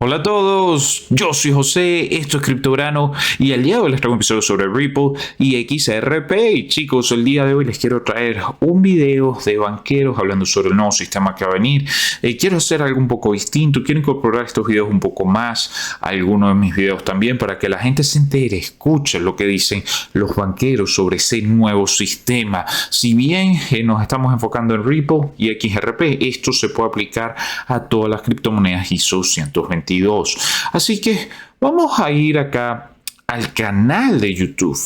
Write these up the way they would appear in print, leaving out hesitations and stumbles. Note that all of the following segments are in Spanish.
Hola a todos, yo soy José, esto es Cripto Verano y el día de hoy les traigo un episodio sobre Ripple y XRP. Y chicos, el día de hoy les quiero traer un video de banqueros hablando sobre el nuevo sistema que va a venir. Quiero hacer algo un poco distinto, quiero incorporar estos videos un poco más a algunos de mis videos también para que la gente se entere, escuche lo que dicen los banqueros sobre ese nuevo sistema. Si bien nos estamos enfocando en Ripple y XRP, esto se puede aplicar a todas las criptomonedas ISO20022. Así que vamos a ir acá al canal de YouTube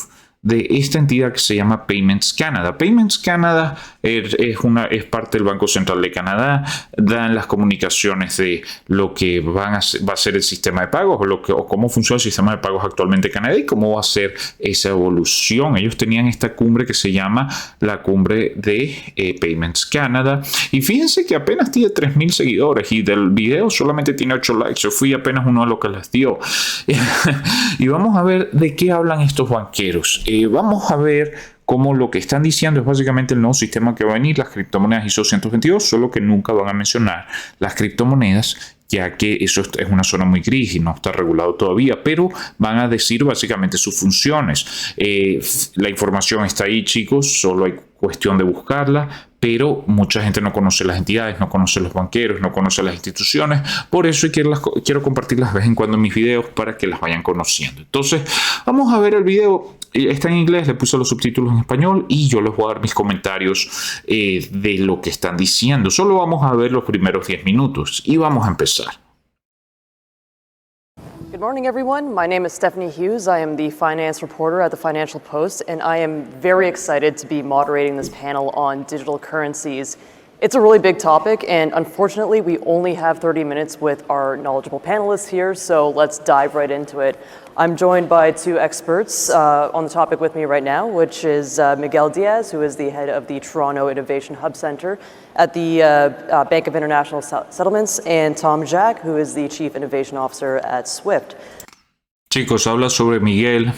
de esta entidad que se llama Payments Canada. Payments Canada es parte del Banco Central de Canadá, dan las comunicaciones de lo que va a ser el sistema de pagos o cómo funciona el sistema de pagos actualmente en Canadá y cómo va a ser esa evolución. Ellos tenían esta cumbre que se llama la Cumbre de Payments Canada y fíjense que apenas tiene 3,000 seguidores y del video solamente tiene 8 likes. Yo fui apenas uno de los que les dio. Y vamos a ver de qué hablan estos banqueros. Vamos a ver cómo lo que están diciendo es básicamente el nuevo sistema que va a venir, las criptomonedas ISO20022, solo que nunca van a mencionar las criptomonedas, ya que eso es una zona muy gris y no está regulado todavía, pero van a decir básicamente sus funciones. La información está ahí, chicos, solo hay cuestión de buscarla, pero mucha gente no conoce las entidades, no conoce los banqueros, no conoce las instituciones, por eso quiero compartirlas de vez en cuando en mis videos para que las vayan conociendo. Entonces, vamos a ver el video. Está en inglés, le puse los subtítulos en español y yo les voy a dar mis comentarios de lo que están diciendo. Solo vamos a ver los primeros 10 minutos y vamos a empezar. Good morning, everyone. My name is Stephanie Hughes. I am the finance reporter at the Financial Post, and I am very excited to be moderating this panel on digital currencies. It's a really big topic, and unfortunately, we only have 30 minutes with our knowledgeable panelists here, so let's dive right into it. I'm joined by two experts on the topic with me right now, which is Miguel Diaz, who is the head of the Toronto Innovation Hub Center at the Bank of International Settlements, and Tom Jack, who is the Chief Innovation Officer at SWIFT. Chicos, habla sobre Miguel,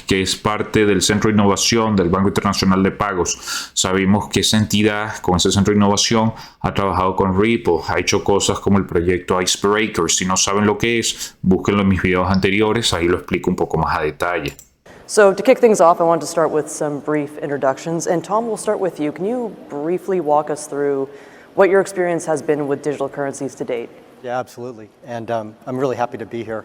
que es parte del Centro de Innovación del Banco Internacional de Pagos. Sabemos que esa entidad, con ese Centro de Innovación, ha trabajado con Ripple, ha hecho cosas como el proyecto Icebreakers. Si no saben lo que es, búsquenlo en mis videos anteriores, ahí lo explico un poco más a detalle. So to kick things off, I want to start with some brief introductions. And Tom, we'll start with you. Can you briefly walk us through what your experience has been with digital currencies to date? Yeah, absolutely. And I'm really happy to be here.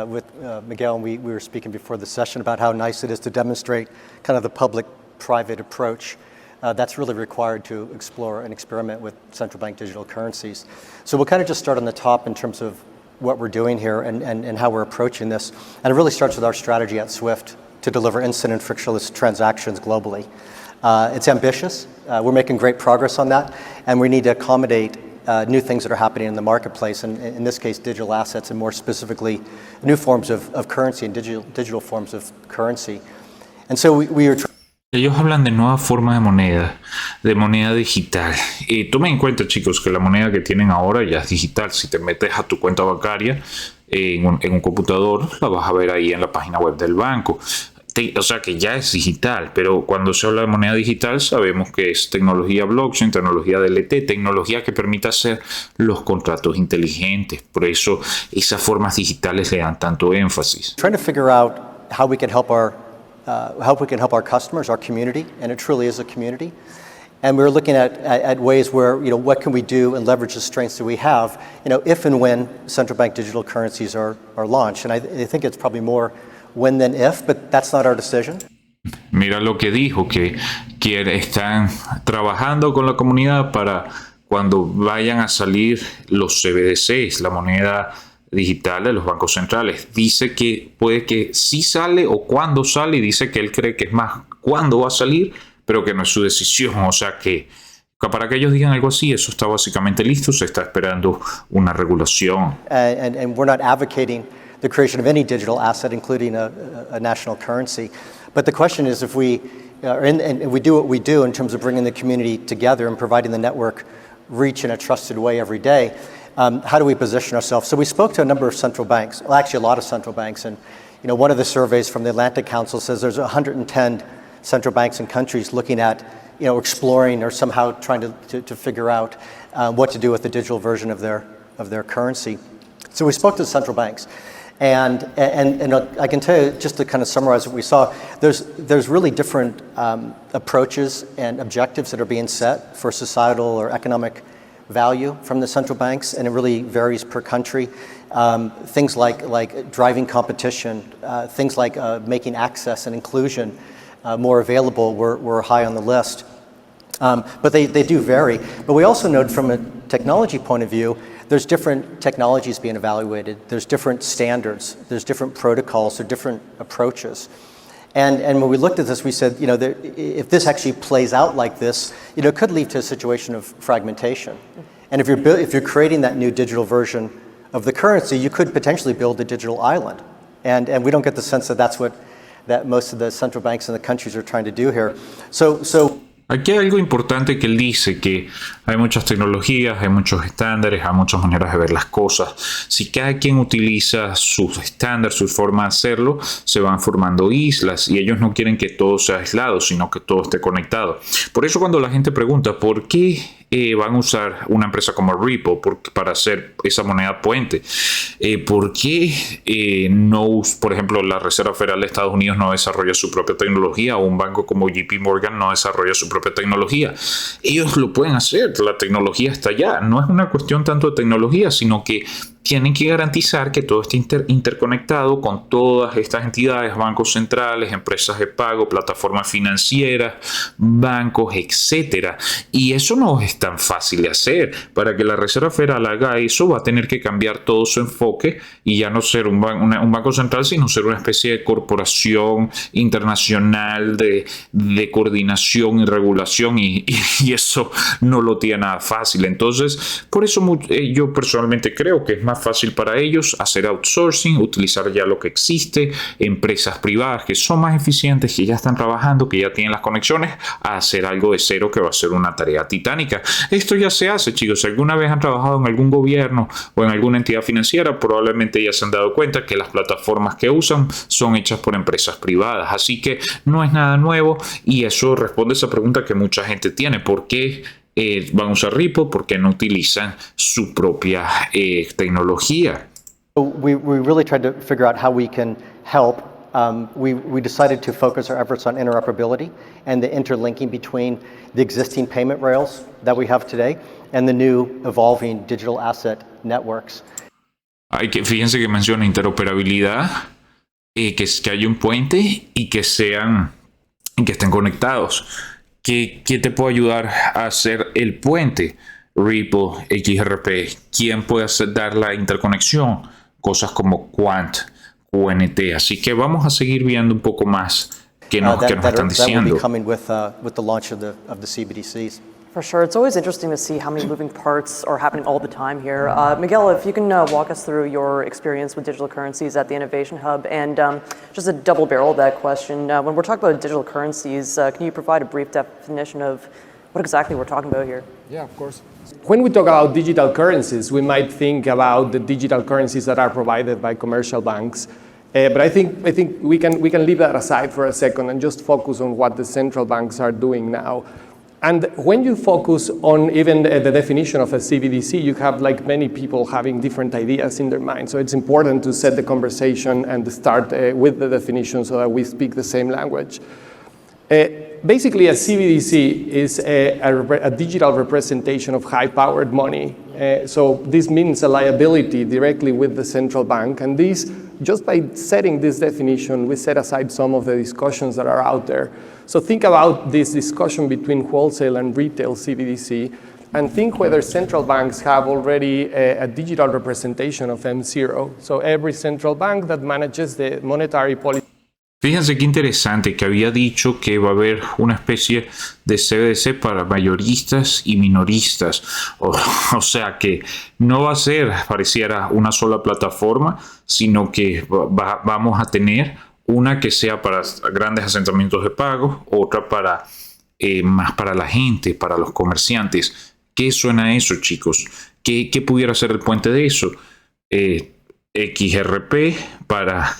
With Miguel, and we were speaking before the session about how nice it is to demonstrate kind of the public-private approach that's really required to explore and experiment with central bank digital currencies. So we'll kind of just start on the top in terms of what we're doing here and how we're approaching this. And it really starts with our strategy at SWIFT to deliver instant and frictionless transactions globally. It's ambitious. We're making great progress on that, and we need to accommodate new things that are happening in the marketplace, and in this case, digital assets, and more specifically, new forms of currency and digital forms of currency. And so we are Ellos hablan de nuevas formas de moneda digital. Tomen en cuenta, chicos, que la moneda que tienen ahora ya es digital. Si te metes a tu cuenta bancaria en un computador, la vas a ver ahí en la página web del banco. O sea que ya es digital, pero cuando se habla de moneda digital sabemos que es tecnología blockchain, tecnología DLT, tecnología que permite hacer los contratos inteligentes. Por eso esas formas digitales le dan tanto énfasis. Trying to figure out how we can help our customers, our community, and it truly is a community. And we're looking at ways where, what can we do and leverage the strengths that we have, if and when central bank digital currencies are launched. And I think it's probably more when than if, but that's not our decision. Mira lo que dijo, que están trabajando con la comunidad para cuando vayan a salir los CBDCs, la moneda digital de los bancos centrales. Dice que puede que sí sale o cuándo sale, y dice que él cree que es más cuándo va a salir, pero que no es su decisión. O sea que para que ellos digan algo así, eso está básicamente listo, se está esperando una regulación. And we're not advocating the creation of any digital asset, including a national currency. But the question is, if we and we do what we do in terms of bringing the community together and providing the network reach in a trusted way every day, how do we position ourselves? So we spoke to a number of central banks, well, actually a lot of central banks, and one of the surveys from the Atlantic Council says there's 110 central banks and countries looking at, exploring or somehow trying to figure out what to do with the digital version of their currency. So we spoke to the central banks. And I can tell you, just to kind of summarize what we saw, there's really different approaches and objectives that are being set for societal or economic value from the central banks, and it really varies per country. Things like driving competition, things like making access and inclusion more available were high on the list. But they do vary. But we also note from a technology point of view, there's different technologies being evaluated, there's different standards, there's different protocols, there are different approaches. And when we looked at this, we said, if this actually plays out like this, it could lead to a situation of fragmentation. And if you're creating that new digital version of the currency, you could potentially build a digital island. And we don't get the sense that most of the central banks in the countries are trying to do here. So Aquí hay algo importante que él dice, que hay muchas tecnologías, hay muchos estándares, hay muchas maneras de ver las cosas. Si cada quien utiliza sus estándares, su forma de hacerlo, se van formando islas y ellos no quieren que todo sea aislado, sino que todo esté conectado. Por eso cuando la gente pregunta ¿por qué van a usar una empresa como Ripple para hacer esa moneda puente? ¿Por qué no, por ejemplo, la Reserva Federal de Estados Unidos no desarrolla su propia tecnología o un banco como JP Morgan no desarrolla su propia tecnología? Ellos lo pueden hacer, la tecnología está allá. No es una cuestión tanto de tecnología, sino que tienen que garantizar que todo esté interconectado con todas estas entidades, bancos centrales, empresas de pago, plataformas financieras, bancos, etc. Y eso no es tan fácil de hacer. Para que la Reserva Federal haga eso, va a tener que cambiar todo su enfoque y ya no ser un banco central, sino ser una especie de corporación internacional de coordinación y regulación, y eso no lo tiene nada fácil. Entonces, por eso yo personalmente creo que es más fácil para ellos hacer outsourcing, utilizar ya lo que existe, empresas privadas que son más eficientes, que ya están trabajando, que ya tienen las conexiones, a hacer algo de cero que va a ser una tarea titánica. Esto ya se hace, chicos. Si alguna vez han trabajado en algún gobierno o en alguna entidad financiera, probablemente ya se han dado cuenta que las plataformas que usan son hechas por empresas privadas. Así que no es nada nuevo y eso responde a esa pregunta que mucha gente tiene. ¿Por qué van a usar Ripple? Porque no utilizan su propia tecnología. We really tried to figure out how we can help. We decided to focus our efforts on interoperability and the interlinking between the existing payment rails that we have today and the new evolving digital asset networks. Fíjense que menciona interoperabilidad, que haya un puente y que estén conectados. ¿Qué te puede ayudar a hacer el puente? Ripple XRP. ¿Quién puede dar la interconexión? Cosas como Quant, QNT. Así que vamos a seguir viendo un poco más qué nos están diciendo. That will be coming with the launch of the CBDCs. For sure. It's always interesting to see how many moving parts are happening all the time here. Miguel, if you can walk us through your experience with digital currencies at the Innovation Hub, and just a double barrel that question, when we're talking about digital currencies, can you provide a brief definition of what exactly we're talking about here? Yeah, of course. When we talk about digital currencies, we might think about the digital currencies that are provided by commercial banks. But I think we can leave that aside for a second and just focus on what the central banks are doing now. And when you focus on even the definition of a CBDC, you have like many people having different ideas in their mind. So it's important to set the conversation and start with the definition so that we speak the same language. Basically, a CBDC is a digital representation of high-powered money. So this means a liability directly with the central bank. And this, just by setting this definition, we set aside some of the discussions that are out there. So think about this discussion between wholesale and retail CBDC, and think whether central banks have already a digital representation of M0. So every central bank that manages the monetary policy. Fíjense qué interesante que había dicho que va a haber una especie de CBDC para mayoristas y minoristas. O sea que no va a ser, pareciera, una sola plataforma, sino que vamos a tener una que sea para grandes asentamientos de pago, otra para más para la gente, para los comerciantes. ¿Qué suena a eso, chicos? ¿Qué pudiera ser el puente de eso? XRP para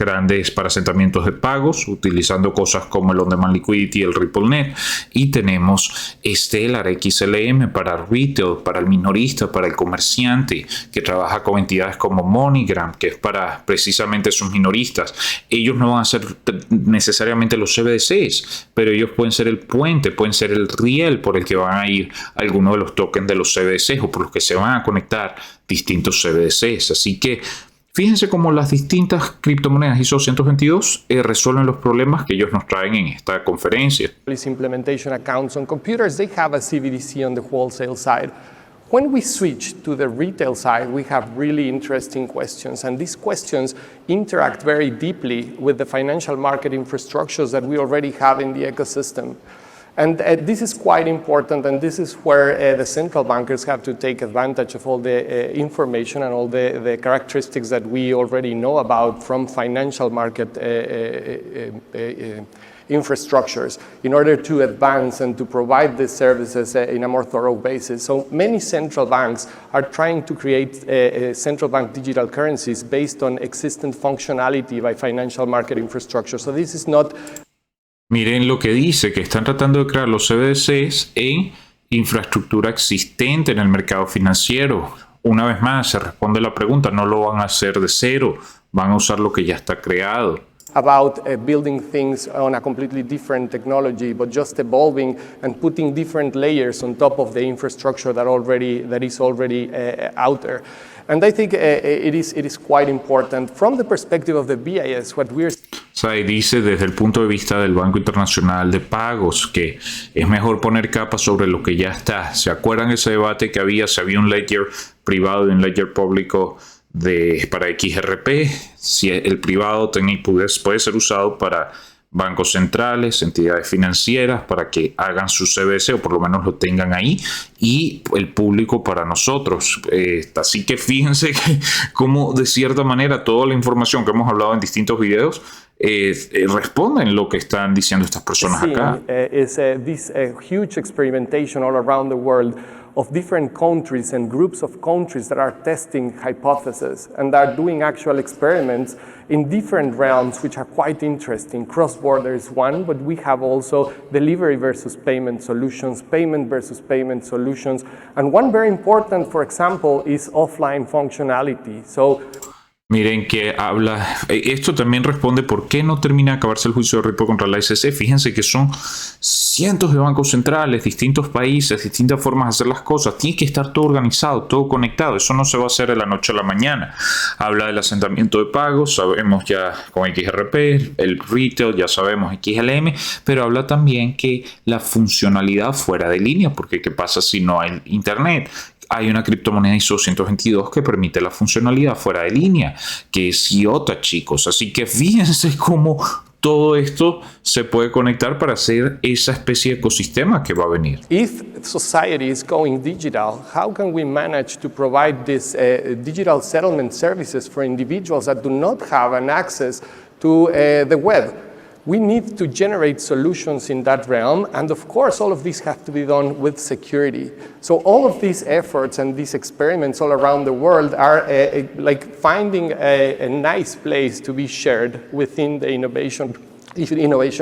asentamientos de pagos, utilizando cosas como el on-demand liquidity y el RippleNet. Y tenemos Stellar XLM para retail, para el minorista, para el comerciante, que trabaja con entidades como MoneyGram, que es para precisamente sus minoristas. Ellos no van a ser necesariamente los CBDCs, pero ellos pueden ser el puente, pueden ser el riel por el que van a ir algunos de los tokens de los CBDCs o por los que se van a conectar distintos CBDCs. Así que fíjense cómo las distintas criptomonedas ISO20022 resuelven los problemas que ellos nos traen en esta conferencia. Implementation accounts on computers, they have a CBDC on the wholesale side. When we switch to the retail side, we have really interesting questions, and these questions interact very deeply with the financial market infrastructures that we already have in the ecosystem. And this is quite important, and this is where the central bankers have to take advantage of all the information and all the characteristics that we already know about from financial market infrastructures in order to advance and to provide these services in a more thorough basis. So many central banks are trying to create central bank digital currencies based on existing functionality by financial market infrastructure. So this is not... Miren lo que dice, que están tratando de crear los CBDCs en infraestructura existente en el mercado financiero. Una vez más, se responde la pregunta, no lo van a hacer de cero, van a usar lo que ya está creado. About building things on a completely different technology, but just evolving and putting different layers on top of the infrastructure that is already out there. And I think it is quite important from the perspective of the BIS. What we're dice desde el punto de vista del Banco Internacional de Pagos que es mejor poner capas sobre lo que ya está. ¿Se acuerdan ese debate que había? Si había un ledger privado y un ledger público para XRP, si el privado puede ser usado para bancos centrales, entidades financieras, para que hagan su CBDC o por lo menos lo tengan ahí, y el público para nosotros. Así que fíjense cómo de cierta manera toda la información que hemos hablado en distintos videos responden lo que están diciendo estas personas acá. Is this huge experimentation all around the world of different countries and groups of countries that are testing hypotheses and are doing actual experiments in different realms, which are quite interesting. Cross-border is one, but we have also delivery versus payment solutions, payment versus payment solutions. And one very important, for example, is offline functionality. So, miren que habla, esto también responde por qué no termina de acabarse el juicio de Ripple contra la SEC. Fíjense que son cientos de bancos centrales, distintos países, distintas formas de hacer las cosas. Tiene que estar todo organizado, todo conectado. Eso no se va a hacer de la noche a la mañana. Habla del asentamiento de pagos, sabemos ya con XRP, el retail, ya sabemos XLM, pero habla también que la funcionalidad fuera de línea, porque ¿qué pasa si no hay internet? Hay una criptomoneda ISO20022 que permite la funcionalidad fuera de línea, que es IOTA, chicos. Así que fíjense cómo todo esto se puede conectar para hacer esa especie de ecosistema que va a venir. If society is going digital, how can we manage to provide these digital settlement services for individuals that do not have an access to the web? We need to generate solutions in that realm, and of course all of this has to be done with security. So all of these efforts and these experiments all around the world are like finding a nice place to be shared within the innovation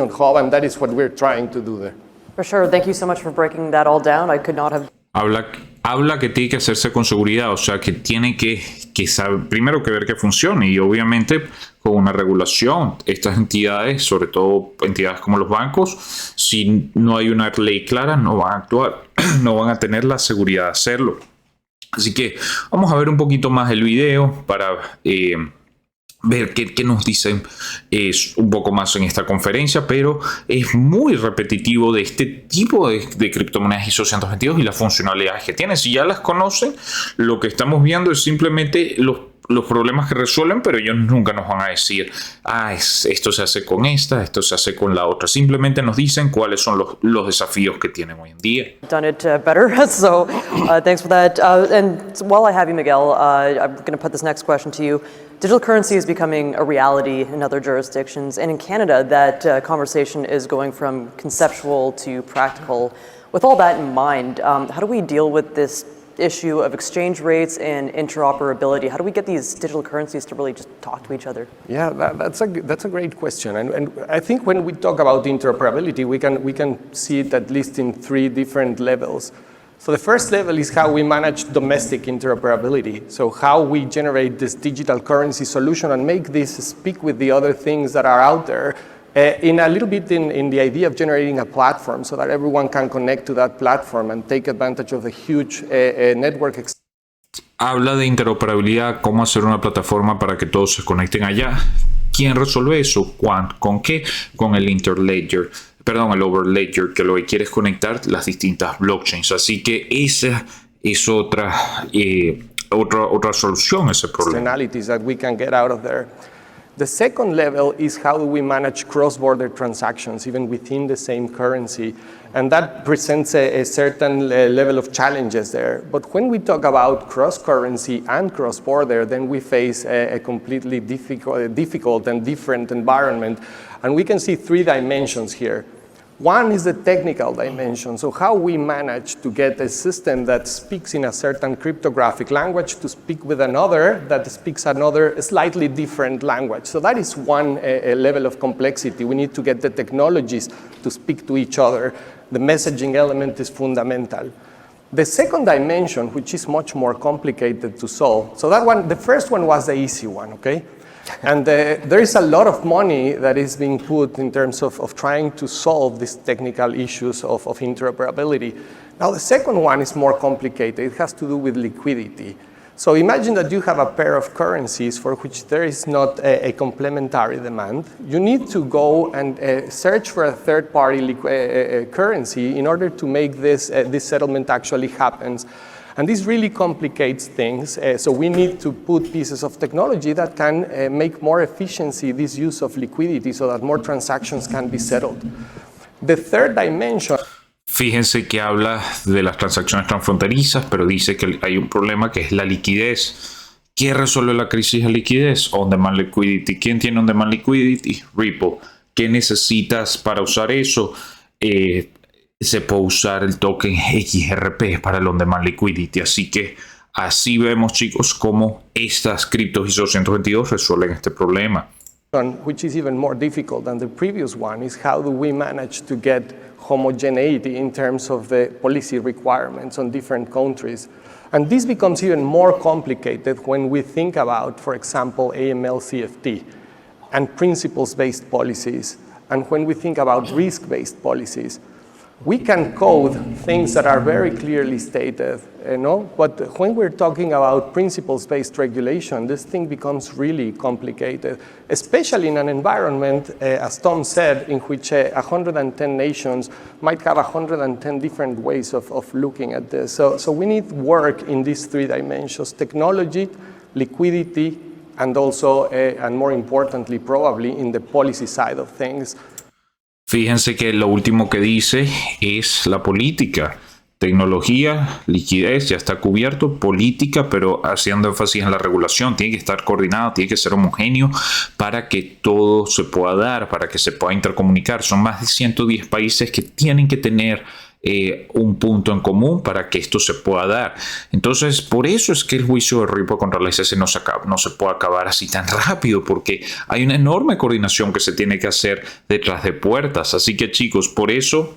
hub, and that is what we're trying to do there. For sure. Thank you so much for breaking that all down. I could not have... Habla que tiene que hacerse con seguridad, o sea que tiene que saber, primero que ver que funcione y obviamente con una regulación. Estas entidades, sobre todo entidades como los bancos, si no hay una ley clara no van a actuar, no van a tener la seguridad de hacerlo. Así que vamos a ver un poquito más el video para ver qué nos dicen un poco más en esta conferencia, pero es muy repetitivo de este tipo de criptomonedas ISO20022 y las funcionalidades que tienen. Si ya las conocen, lo que estamos viendo es simplemente los problemas que resuelven, pero ellos nunca nos van a decir, esto se hace con esta, esto se hace con la otra. Simplemente nos dicen cuáles son los desafíos que tienen hoy en día. Done it better, so thanks for that. And while I have you, Miguel, I'm going to put this next question to you. Digital currency is becoming a reality in other jurisdictions, and in Canada, that conversation is going from conceptual to practical. With all that in mind, how do we deal with this issue of exchange rates and interoperability. How do we get these digital currencies to really just talk to each other? Yeah, that's a great question, and I think when we talk about interoperability, we can see it at least in 3 different levels. So the first level is how we manage domestic interoperability. So how we generate this digital currency solution and make this speak with the other things that are out there. In a little bit in the idea of generating a platform so that everyone can connect to that platform and take advantage of the huge network. Habla de interoperabilidad, cómo hacer una plataforma para que todos se conecten allá. ¿Quién resuelve eso? ¿Con qué? Con el interledger. Perdón, el overledger, que lo que quiere es conectar las distintas blockchains. Así que esa es otra solución a ese problema. That we can get out of there. The second level is how do we manage cross-border transactions, even within the same currency. And that presents a certain level of challenges there. But when we talk about cross-currency and cross-border, then we face a completely difficult and different environment. And we can see 3 dimensions here. One is the technical dimension, so how we manage to get a system that speaks in a certain cryptographic language to speak with another that speaks another slightly different language. So that is one level of complexity. We need to get the technologies to speak to each other. The messaging element is fundamental. The second dimension, which is much more complicated to solve, so that one, the first one was the easy one, okay? And there is a lot of money that is being put in terms of trying to solve these technical issues of interoperability. Now, the second one is more complicated. It has to do with liquidity. So imagine that you have a pair of currencies for which there is not a complementary demand. You need to go and search for a third-party currency in order to make this settlement actually happens. And this really complicates things, so we need to put pieces of technology that can make more efficiency this use of liquidity so that more transactions can be settled. The third dimension. Fíjense que habla de las transacciones transfronterizas, pero dice que hay un problema que es la liquidez. ¿Quién resuelve la crisis de liquidez? On-demand liquidity. ¿Quién tiene on-demand liquidity? Ripple. ¿Qué necesitas para usar eso? Se puede usar el token XRP para el on-demand liquidity. Así que así vemos, chicos, cómo estas criptos ISO20022 resuelven este problema. Which is even more difficult than the previous one is how do we manage to get homogeneity in terms of the policy requirements on different countries. And this becomes even more complicated when we think about, for example, AML-CFT and principles-based policies, and when we think about risk-based policies. We can code things that are very clearly stated, but when we're talking about principles-based regulation, this thing becomes really complicated, especially in an environment, as Tom said, in which 110 nations might have 110 different ways of looking at this. So we need work in these 3 dimensions: technology, liquidity, and also, and more importantly, probably in the policy side of things. Fíjense que lo último que dice es la política. Tecnología, liquidez, ya está cubierto. Política, pero haciendo énfasis en la regulación. Tiene que estar coordinado, tiene que ser homogéneo para que todo se pueda dar, para que se pueda intercomunicar. Son más de 110 países que tienen que tener un punto en común para que esto se pueda dar. Entonces, por eso es que el juicio de Ripple contra la ICC no se puede acabar así tan rápido, porque hay una enorme coordinación que se tiene que hacer detrás de puertas. Así que, chicos, por eso,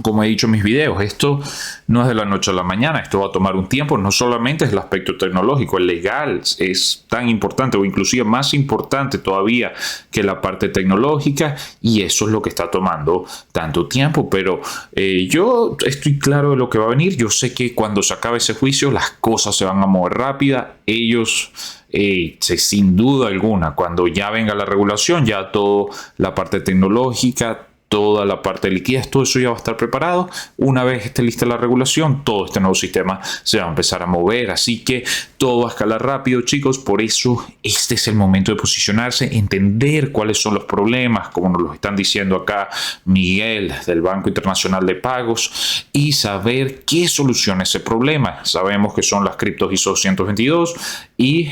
como he dicho en mis videos, esto no es de la noche a la mañana, esto va a tomar un tiempo. No solamente es el aspecto tecnológico, el legal es tan importante o inclusive más importante todavía que la parte tecnológica, y eso es lo que está tomando tanto tiempo. Pero yo estoy claro de lo que va a venir. Yo sé que cuando se acabe ese juicio las cosas se van a mover rápida. Ellos sin duda alguna, cuando ya venga la regulación, ya toda la parte tecnológica, toda la parte de liquidez, todo eso ya va a estar preparado. Una vez esté lista la regulación, todo este nuevo sistema se va a empezar a mover. Así que todo va a escalar rápido, chicos. Por eso este es el momento de posicionarse, entender cuáles son los problemas, como nos lo están diciendo acá Miguel del Banco Internacional de Pagos, y saber qué soluciona ese problema. Sabemos que son las criptos ISO20022 y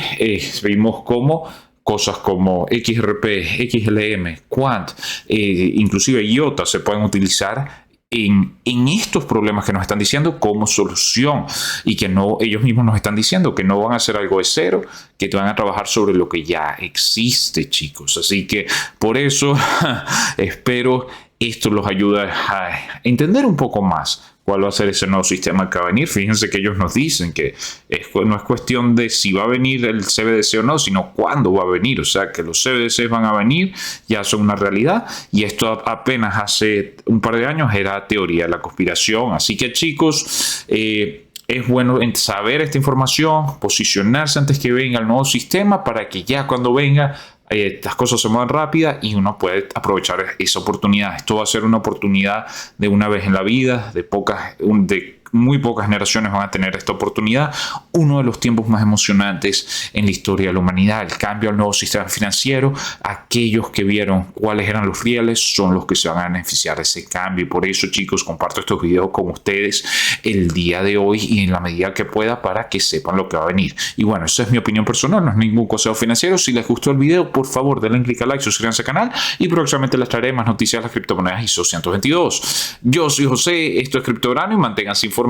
vimos cómo cosas como XRP, XLM, Quant, inclusive IOTA se pueden utilizar en estos problemas que nos están diciendo como solución, y que no, ellos mismos nos están diciendo que no van a hacer algo de cero, que van a trabajar sobre lo que ya existe, chicos. Así que por eso espero esto los ayude a entender un poco más cuál va a ser ese nuevo sistema que va a venir. Fíjense que ellos nos dicen que no es cuestión de si va a venir el CBDC o no, sino cuándo va a venir. O sea, que los CBDCs van a venir, ya son una realidad, y esto apenas hace un par de años era teoría de la conspiración. Así que, chicos, es bueno saber esta información, posicionarse antes que venga el nuevo sistema, para que ya cuando venga las cosas se mueven rápidas y uno puede aprovechar esa oportunidad. Esto va a ser una oportunidad de una vez en la vida, de muy pocas generaciones van a tener esta oportunidad. Uno de los tiempos más emocionantes en la historia de la humanidad, el cambio al nuevo sistema financiero. Aquellos que vieron cuáles eran los rieles son los que se van a beneficiar de ese cambio, y por eso, chicos, comparto estos videos con ustedes el día de hoy y en la medida que pueda, para que sepan lo que va a venir. Y bueno, esa es mi opinión personal, no es ningún consejo financiero. Si les gustó el video, por favor denle click a like, suscríbanse al canal, y próximamente les traeré más noticias de las criptomonedas ISO20022. Yo soy José, esto es Cripto Verano, y manténganse informados.